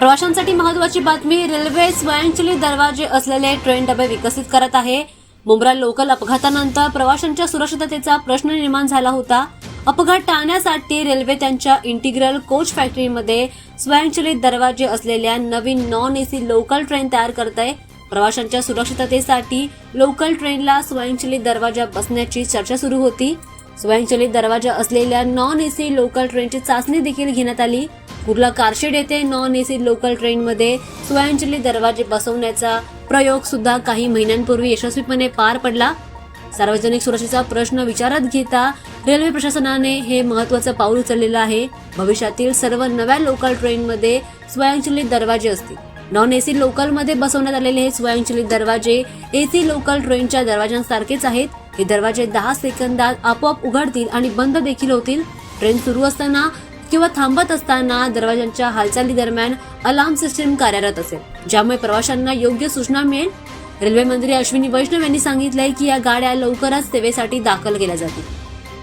प्रवाशांसाठी महत्त्वाची बातमी. रेल्वे स्वयंचलित दरवाजे असलेले ट्रेन डबे विकसित करत आहे. मुंब्रा लोकल अपघातानंतर प्रवाशांच्या सुरक्षिततेचा प्रश्न निर्माण झाला होता. अपघात टाळण्यासाठी रेल्वे त्यांच्या इंटिग्रल कोच फॅक्टरीमध्ये स्वयंचलित दरवाजे असलेल्या नवीन नॉन एसी लोकल ट्रेन तयार करत आहे. प्रवाशांच्या सुरक्षिततेसाठी लोकल ट्रेनला स्वयंचलित दरवाजा बसण्याची चर्चा सुरू होती. स्वयंचलित दरवाजा असलेल्या नॉन एसी लोकल ट्रेनची चाचणी देखील घेण्यात आली. कुर्ला कारशेड येथे नॉन एसी लोकल ट्रेनमध्ये स्वयंचलित दरवाजे बसवण्याचा प्रयोग सुद्धा काही महिन्यांपूर्वी यशस्वीपणे पार पडला. सार्वजनिक सुरक्षेचा प्रश्न विचारात घेता रेल्वे प्रशासनाने हे महत्त्वाचं पाऊल उचललेलं आहे. भविष्यातील सर्व नव्या लोकल ट्रेनमध्ये स्वयंचलित दरवाजे असतील. नॉन एसी लोकलमध्ये बसवण्यात आलेले हे स्वयंचलित दरवाजे एसी लोकल ट्रेनच्या दरवाजांसारखेच आहेत. हे दरवाजे 10 सेकंदात आपोआप उघडतील आणि बंद देखील होतील. ट्रेन सुरू असताना किंवा थांबत असताना दरवाजांच्या हालचाली दरम्यान अलार्म सिस्टीम कार्यरत असेल, ज्यामुळे प्रवाशांना योग्य सूचना मिळेल. रेल्वे मंत्री अश्विनी वैष्णव यांनी सांगितलंय की या गाड्या लवकरच सेवेसाठी दाखल केल्या जातील.